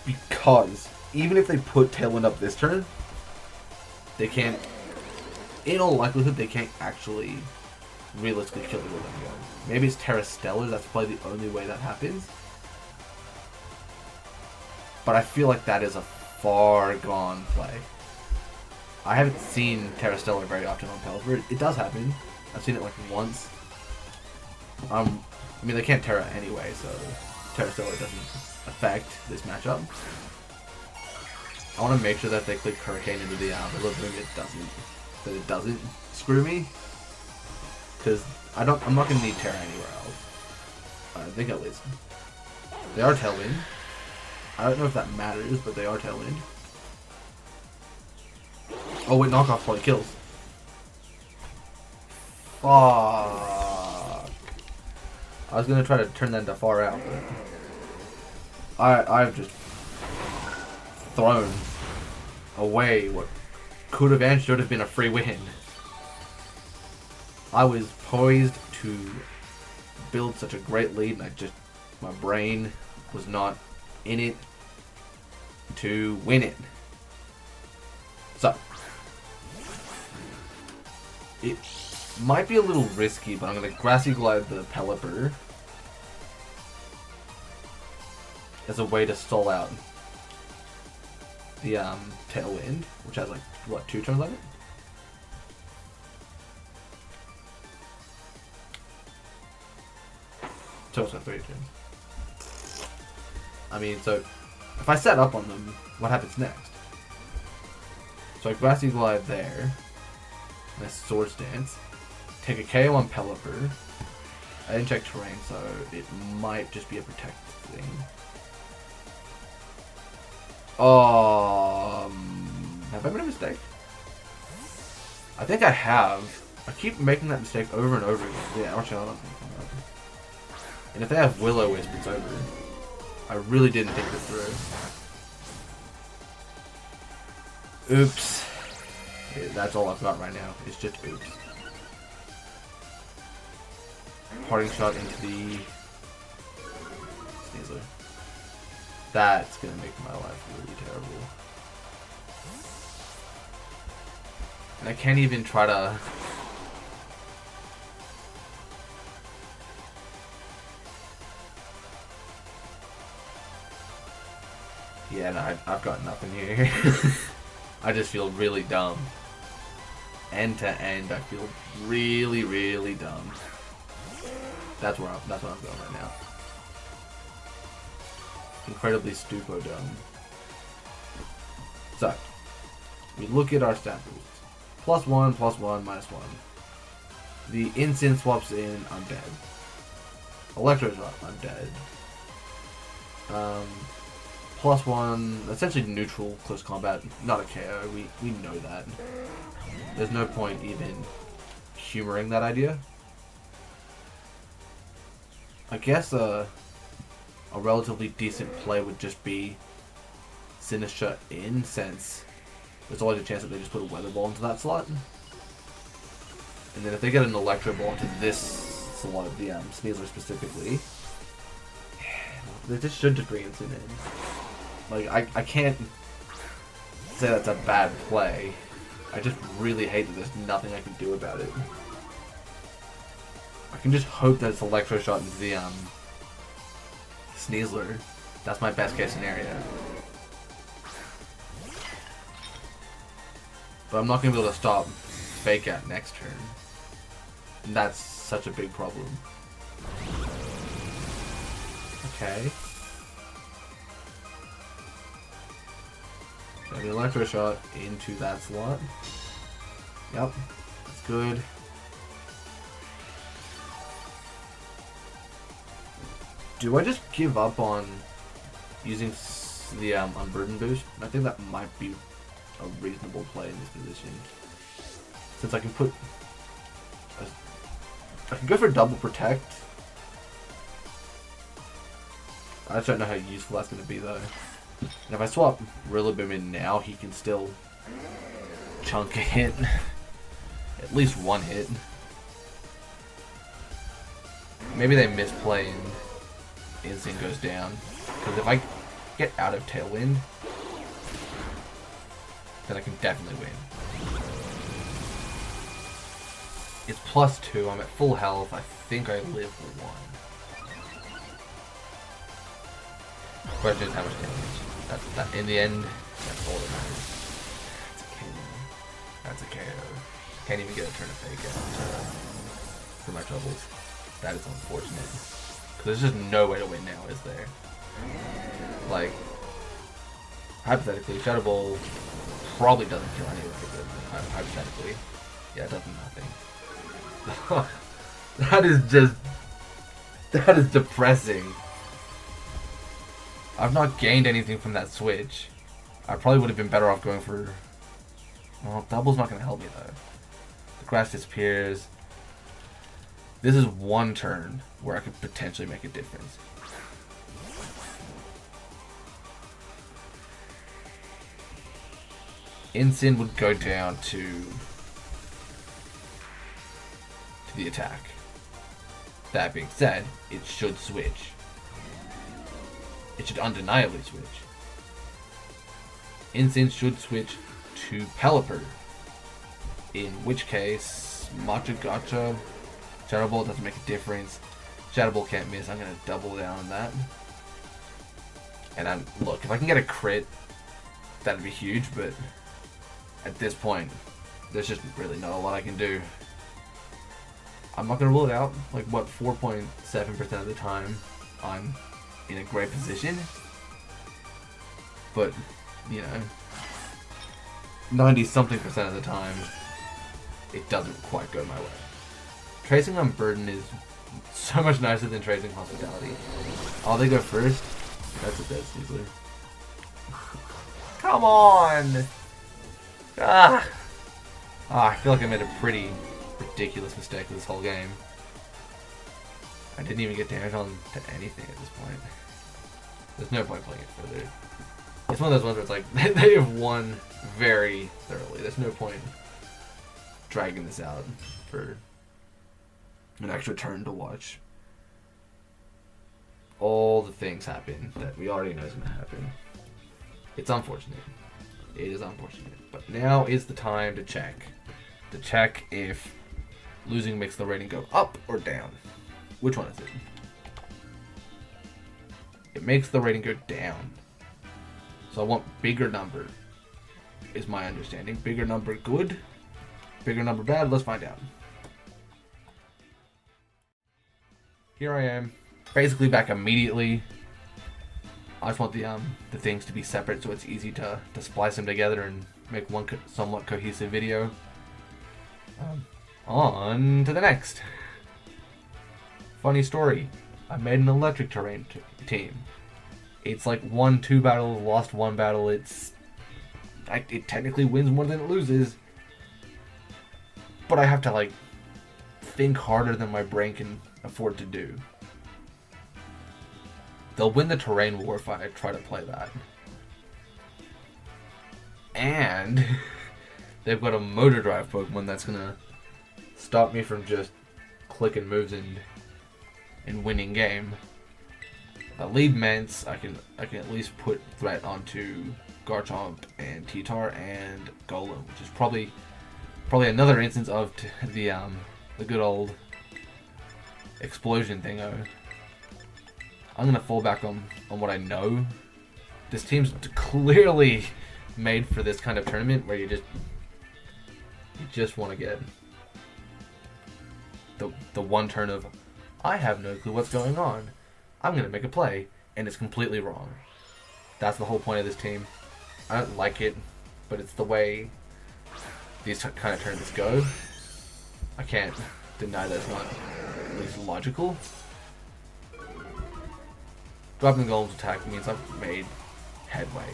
Because even if they put Tailwind up this turn, they can't, in all likelihood, they can't actually realistically kill the Woodhammer. Maybe it's Terra Stellar, that's probably the only way that happens. But I feel like that is a far gone play. I haven't seen Terra Stellar very often on Pelipper. It does happen. I've seen it like once. I mean, they can't Terra anyway, so Terra Stellar doesn't affect this matchup. I want to make sure that they click Hurricane into the little boom. It doesn't screw me, because I'm not gonna need Terra anywhere else. I think at least they are Tailwind. I don't know if that matters, but they are Tailwind. Oh wait, knockoff probably kills. Fuck. I was gonna try to turn that into far out, but I've just thrown away what could have and should have been a free win. I was poised to build such a great lead, and my brain was not in it to win it. So it might be a little risky, but I'm going to Grassy Glide the Pelipper as a way to stall out the Tailwind, which has like, what, 2 turns on it? So it's got 3 turns. I mean, so if I set up on them, what happens next? So I Grassy Glide there. And I Swords Dance. Take a KO on Pelipper. I didn't check terrain, so it might just be a protect thing. Have I made a mistake? I think I have. I keep making that mistake over and over again. Yeah, actually, I don't think I'm right. And if they have Will-O-Wisp, it's over. I really didn't think this through. Oops. Yeah, that's all I've got right now. It's just oops. Parting shot into the Sneasler. That's gonna make my life really terrible. And I can't even try to... Yeah, no, I've got nothing here. I just feel really dumb. End to end, I feel really, really dumb. That's what I'm going right now. Incredibly stupo dumb. So, we look at our stat boosts. +1, +1, -1. The instant swaps in, I'm dead. Electro drop, I'm dead. +1, essentially neutral, close combat, not a KO, we know that. There's no point even humoring that idea. I guess a relatively decent play would just be Sinister in, since there's always a chance that they just put a Weather Ball into that slot. And then if they get an Electro Ball into this slot of the Sneasler specifically, they just should just bring Instant in. Like, I can't say that's a bad play. I just really hate that there's nothing I can do about it. I can just hope that it's Electro Shot into the Sneasler. That's my best case scenario. But I'm not going to be able to stop Fake Out next turn. And that's such a big problem. Okay. So the Electro Shot into that slot. Yep, that's good. Do I just give up on using the Unburden boost? I think that might be a reasonable play in this position. Since I can put... I can go for double protect. I just don't know how useful that's going to be though. And if I swap Rillaboom in now, he can still chunk a hit. At least one hit. Maybe they misplay and Instinct goes down. Because if I get out of Tailwind, then I can definitely win. It's +2, I'm at full health, I think I live for 1. Question is how much damage. That, in the end, that's all that matters. That's a KO. That's a KO. Can't even get a turn of Fake Out for my troubles. That is unfortunate. Because there's just no way to win now, is there? Like, hypothetically, Shadow Ball probably doesn't kill anyway, but hypothetically, yeah, it does nothing. That is depressing. I've not gained anything from that switch. I probably would have been better off going for... Well, Double's not going to help me though. The grass disappears. This is one turn where I could potentially make a difference. Instant would go down to the attack. That being said, it should switch. It should undeniably switch. Instant should switch to Pelipper. In which case, Matcha Gotcha, Shadow Ball doesn't make a difference. Shadow Ball can't miss. I'm going to double down on that. And look, if I can get a crit, that'd be huge, but at this point, there's just really not a lot I can do. I'm not going to rule it out. Like, what, 4.7% of the time, I'm in a great position. But, you know, 90-something% of the time, it doesn't quite go my way. Tracing Unburden is so much nicer than Tracing Hospitality. Oh, they go first? That's a dead Sneasler. Come on! Ah! I feel like I made a pretty ridiculous mistake with this whole game. I didn't even get damage on to anything at this point. There's no point playing it further. It's one of those ones where it's like, they have won very thoroughly. There's no point dragging this out for an extra turn to watch all the things happen that we already know is going to happen. It's unfortunate. It is unfortunate. But now is the time to check. To check if losing makes the rating go up or down. Which one is it? It makes the rating go down. So I want bigger number, is my understanding. Bigger number good? Bigger number bad? Let's find out. Here I am, basically back immediately. I just want the things to be separate so it's easy to splice them together and make one somewhat cohesive video. On to the next. Funny story. I made an electric terrain team. It's like won 2 battles, lost 1 battle. It technically wins more than it loses. But I have to like think harder than my brain can afford to do. they'll win the terrain war if I try to play that. And they've got a motor drive Pokemon that's gonna stop me from just clicking moves and winning game. If I leave Mance, I can at least put threat onto Garchomp and T-Tar and Golem, which is probably another instance of the good old explosion thing. I'm gonna fall back on what I know. This team's clearly made for this kind of tournament where you just want to get the one turn of I have no clue what's going on. I'm gonna make a play, and it's completely wrong. That's the whole point of this team. I don't like it, but it's the way these kind of tournaments go. I can't deny that it's not at least logical. Dropping the Golem's attack means I've made headway.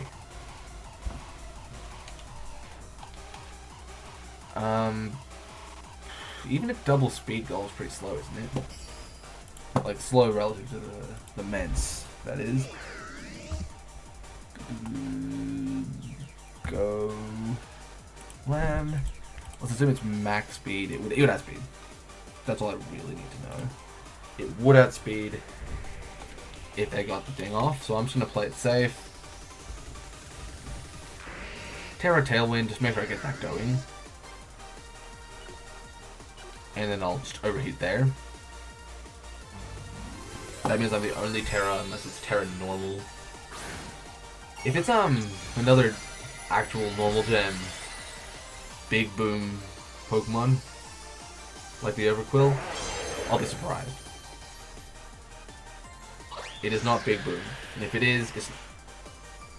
Even if double speed Golem's pretty slow, isn't it? Like slow relative to the Mence, that is. Go Lamb. Let's assume it's max speed. It would add speed. That's all I really need to know. It would add speed if they got the thing off, so I'm just gonna play it safe. Terra Tailwind, just make sure I get that going. And then I'll just overheat there. That means I'm the only Terra unless it's Terra normal. If it's another actual normal gem big boom Pokemon like the Overquill, I'll be surprised. It is not big boom, and if it is,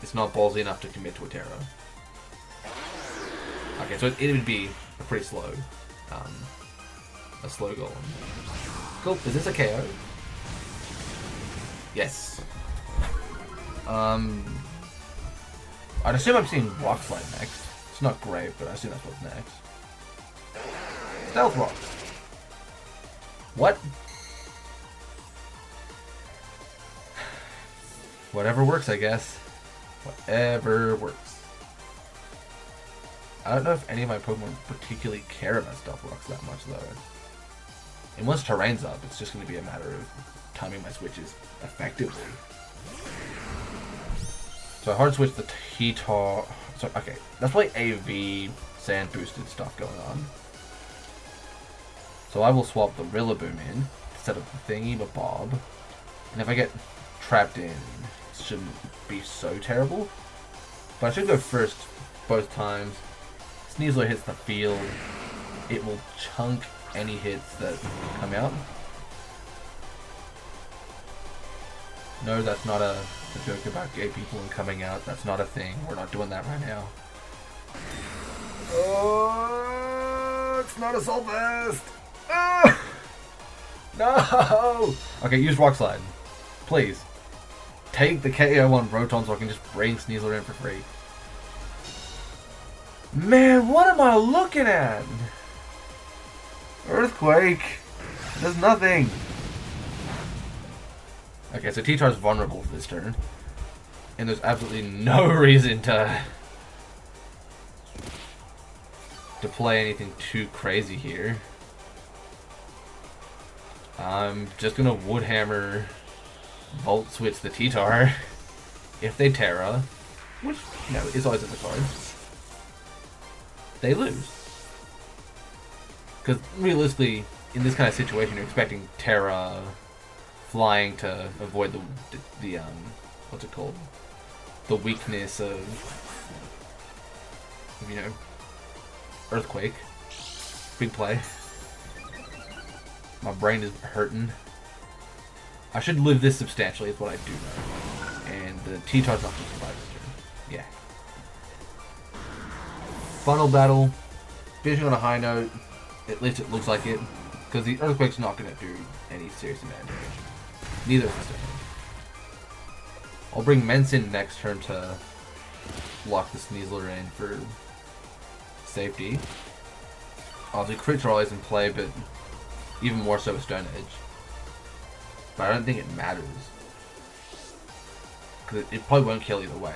it's not ballsy enough to commit to a Terra. Okay, so it would be a pretty slow, a slow Golem. Cool. Is this a KO? Yes. I'd assume I'm seeing Rock Slide next. It's not great, but I assume that's what's next. Stealth Rock. What? Whatever works, I guess. Whatever works. I don't know if any of my Pokemon particularly care about Stealth Rocks that much, though. And once terrain's up, it's just going to be a matter of timing my switches effectively. So I hard switch the T-Tar. So okay, that's like AV sand boosted stuff going on. So I will swap the Rillaboom in to set up the thingy Bob. And if I get trapped in, it shouldn't be so terrible. But I should go first both times. Sneasler hits the field. It will chunk any hits that come out. No, that's not a joke about gay people and coming out. That's not a thing. We're not doing that right now. Oh, it's not Assault Vest! Oh, no! Okay, use Rock Slide. Please. Take the KO on Rotom so I can just bring Sneasler in for free. Man, what am I looking at? Earthquake. Does nothing. Okay, so T-Tar's vulnerable for this turn. And there's absolutely no reason to play anything too crazy here. I'm just gonna Woodhammer Volt Switch the T-Tar if they Terra, which, you know, is always in the cards. They lose. Because realistically, in this kind of situation, you're expecting Terra flying to avoid the what's it called? The weakness of, you know, Earthquake. Big play. My brain is hurting. I should live this substantially is what I do know. And the T-Tar's not going to survive this turn. Yeah. Final battle. Finishing on a high note. At least it looks like it. Because the Earthquake's not going to do any serious amount of damage. Neither is this turn. I'll bring Mence in next turn to lock the Sneasler in for safety. Obviously, Crit Draw is in play, but even more so with Stone Edge. But I don't think it matters. Because it probably won't kill either way.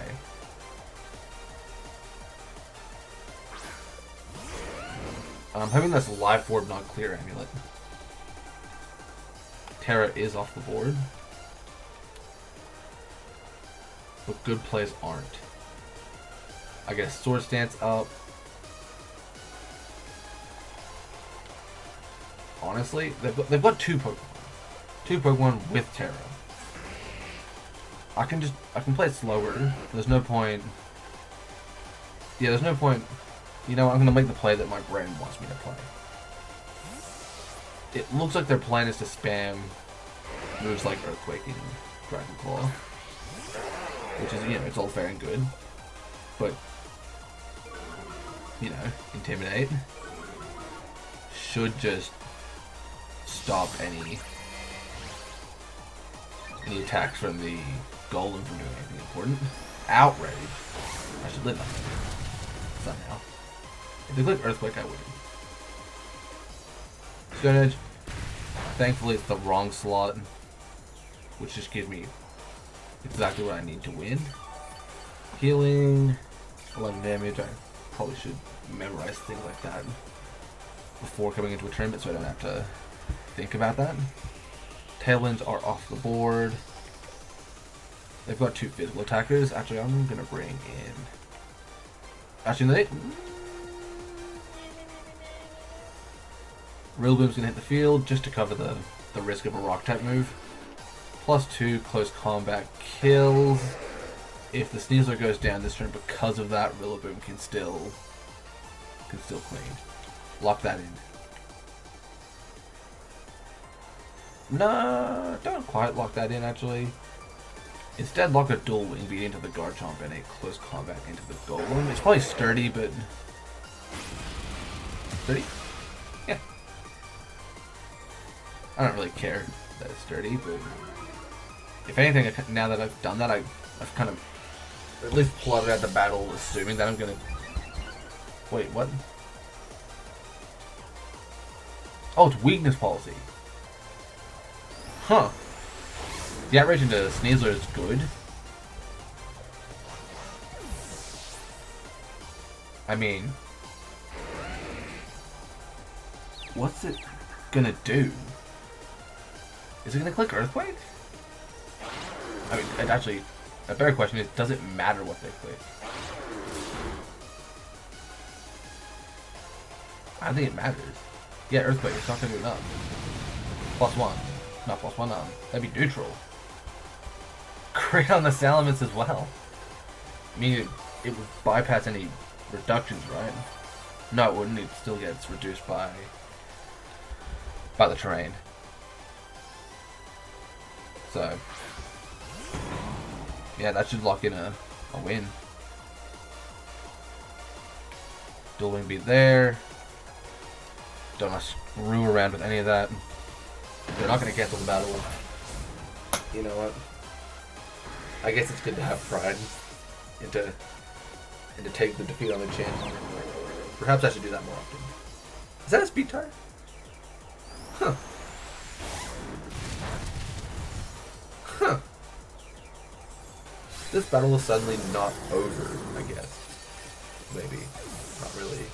I'm hoping that's Life Orb, not Clear Amulet. Terra is off the board. But good plays aren't. I guess Sword Stance up. Honestly, they've got two Pokemon. Two Pokemon with Terra. I can play it slower. There's no point. Yeah, there's no point. You know, I'm gonna make the play that my brain wants me to play. It looks like their plan is to spam moves like Earthquake and Dragon Claw, which is, you know, it's all fair and good, but, you know, Intimidate should just stop any attacks from the Golem from doing anything important. Outrage. I should live that somehow. If they click Earthquake, I wouldn't. Stone Edge. Thankfully, it's the wrong slot, which just gives me exactly what I need to win. Healing, 11 damage. I probably should memorize things like that before coming into a tournament, so I don't have to think about that. Tailwinds are off the board. They've got two physical attackers. Actually, I'm gonna bring in. Actually, Rillaboom's gonna hit the field just to cover the risk of a rock type move. +2 close combat kills. If the Sneasler goes down this turn because of that, Rillaboom can still clean. Lock that in. No, don't quite lock that in actually. Instead, lock a Dual Wing Beat into the Garchomp and a close combat into the Golem. It's probably sturdy, but sturdy? Yeah. I don't really care that it's sturdy, but if anything, now that I've done that, I've kind of at least plotted out the battle, assuming that I'm gonna. Wait, what? Oh, it's weakness policy. Huh. The outrage into Sneasler is good. I mean, what's it gonna do? Is it gonna click Earthquake? I mean, it actually, a better question is, does it matter what they click? I think it matters. Yeah, Earthquake, it's not gonna be enough. +1. Not +1, that'd be neutral. Crit on the Salamence as well. I mean, it would bypass any reductions, right? No, it wouldn't. It still gets reduced by the terrain. So, yeah, that should lock in a win. Dual Wing Beat there. Don't want to screw around with any of that. They're not going to cancel the battle. You know what? I guess it's good to have pride and to take the defeat on the chin. Perhaps I should do that more often. Is that a speed tire? Huh. Huh. This battle is suddenly not over, I guess. Maybe. Not really.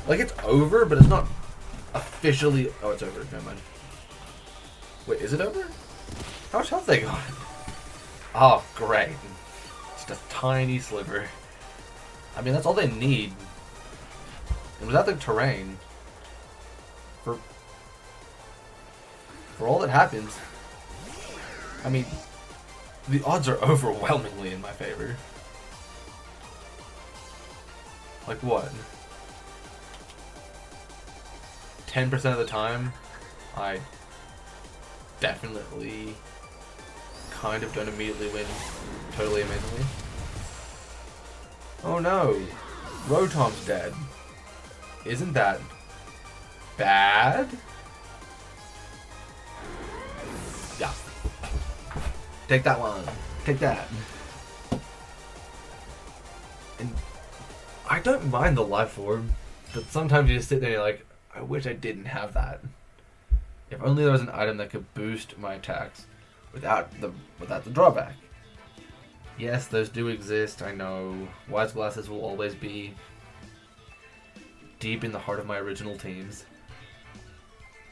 Like, it's over, but it's not officially... Oh, it's over. Never mind. Wait, is it over? How much health they got? Oh, great. Just a tiny sliver. I mean, that's all they need. And without the terrain, for all that happens, I mean, the odds are overwhelmingly in my favor. Like what? 10% of the time, I definitely kind of don't immediately win totally amazingly. Oh no, Rotom's dead. Isn't that bad? Yeah. Take that one. Take that. And I don't mind the life orb, but sometimes you just sit there and you're like, I wish I didn't have that. If only there was an item that could boost my attacks without the drawback. Yes, those do exist, I know. Wise Glasses will always be deep in the heart of my original teams.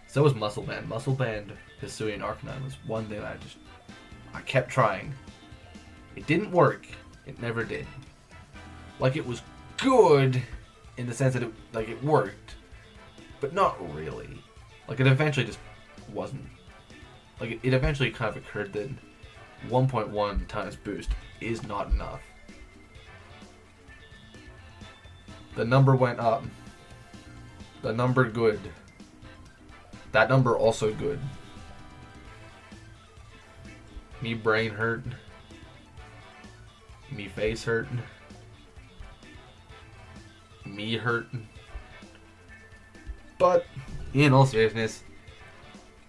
So was Muscle Band. Muscle Band, Hisui, and Arcanine was one thing that I kept trying. It didn't work. It never did. Like, it was good in the sense that it worked, but not really. Like, it eventually just wasn't. Like, it eventually kind of occurred that 1.1 times boost is not enough. The number went up. The number good. That number also good. Me brain hurt. Me face hurt. Me hurt. But, in all seriousness,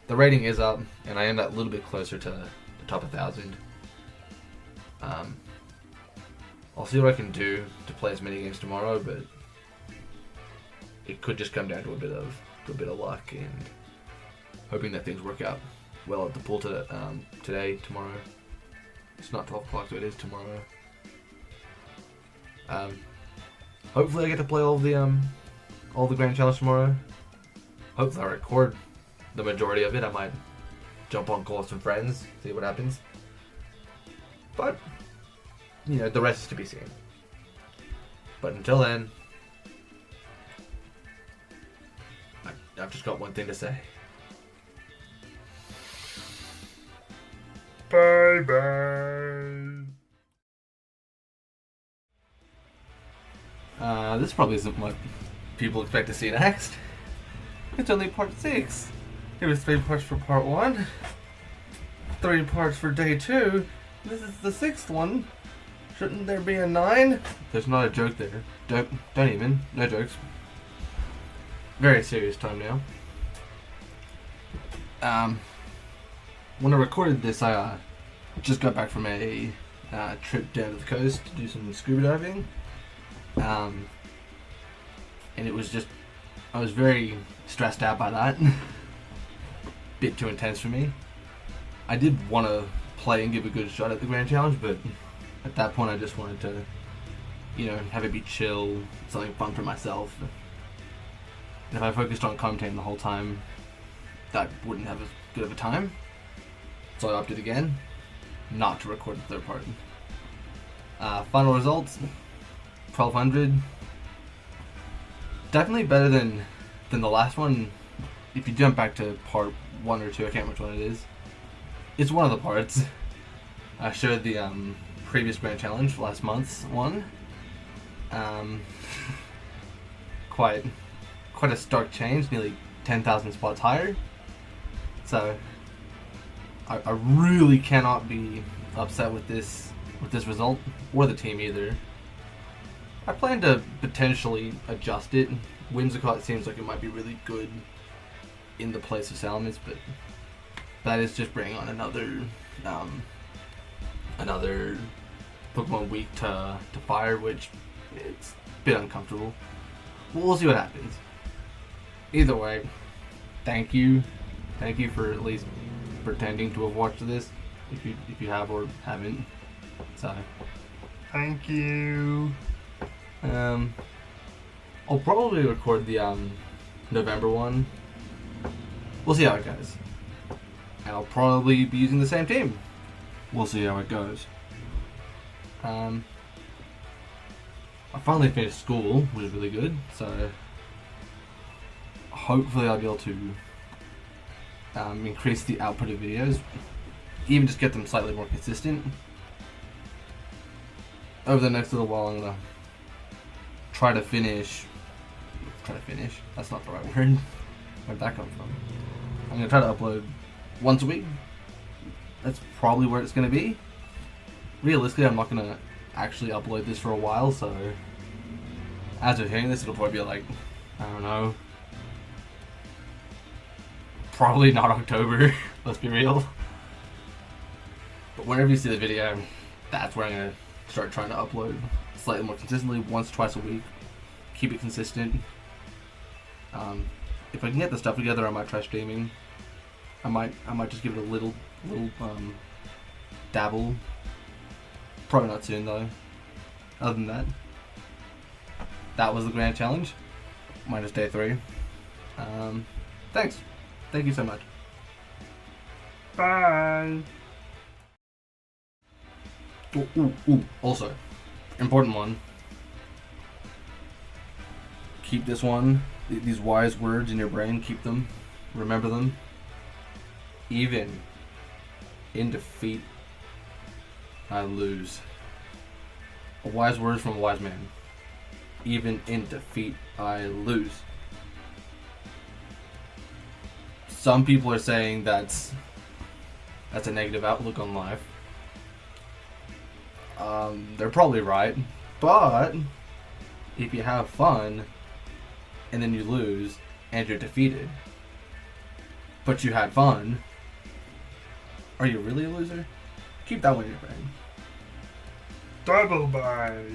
the rating is up, and I am that little bit closer to the top 1,000. I'll see what I can do to play as many games tomorrow, but it could just come down to a bit of luck and hoping that things work out well at the pool today, tomorrow. It's not 12 o'clock, so it is tomorrow. Hopefully I get to play all the Grand Challenge tomorrow. Hopefully I record the majority of it. I might jump on call with some friends, see what happens. But, the rest is to be seen. But until then, I've just got one thing to say. Bye-bye. This probably isn't what people expect to see next. It's only part 6. It was 3 parts for part 1, 3 parts for day 2. This is the 6th one. Shouldn't there be a 9? There's not a joke there. Don't even. No jokes. Very serious time now. When I recorded this, I just got back from a trip down to the coast to do some scuba diving. And it was just, I was very stressed out by that. Bit too intense for me. I did want to play and give a good shot at the Grand Challenge, but at that point I just wanted to, have it be chill, something fun for myself. And if I focused on commentating the whole time, that wouldn't have as good of a time. So I opted again, not to record the third part. Final results, 1200. Definitely better than the last one. If you jump back to part 1 or 2, I can't remember which one it is. It's one of the parts. I showed the previous Grand Challenge, last month's one. Quite a stark change, nearly 10,000 spots higher. So I really cannot be upset with this result, or the team either. I plan to potentially adjust it. Whimsicott seems like it might be really good in the place of Salamence, but that is just bringing on another Pokemon weak to fire, which it's a bit uncomfortable. We'll see what happens. Either way, thank you for at least pretending to have watched this, if you have or haven't. So, thank you. I'll probably record the November one. We'll see how it goes. And I'll probably be using the same team. We'll see how it goes. I finally finished school, which is really good, so hopefully I'll be able to increase the output of videos, even just get them slightly more consistent. Over the next little while I'm going to try to finish, that's not the right word, where'd that come from? I'm going to try to upload once a week. That's probably where it's going to be. Realistically, I'm not going to actually upload this for a while, so as of hearing this, it'll probably be like, I don't know, probably not October, let's be real. But whenever you see the video, that's where I'm going to start trying to upload slightly more consistently, once, twice a week. Keep it consistent. If I can get the stuff together, I might try streaming. I might just give it a little dabble. Probably not soon though. Other than that, that was the grand challenge. Minus day 3. Thanks. Thank you so much. Bye. Ooh. Also, important one. Keep this one. These wise words in your brain. Keep them. Remember them. Even in defeat, I lose. A wise word from a wise man. Even in defeat, I lose. Some people are saying that's a negative outlook on life. They're probably right, but if you have fun and then you lose and you're defeated, but you had fun, are you really a loser? Keep that one in your brain. Double bye.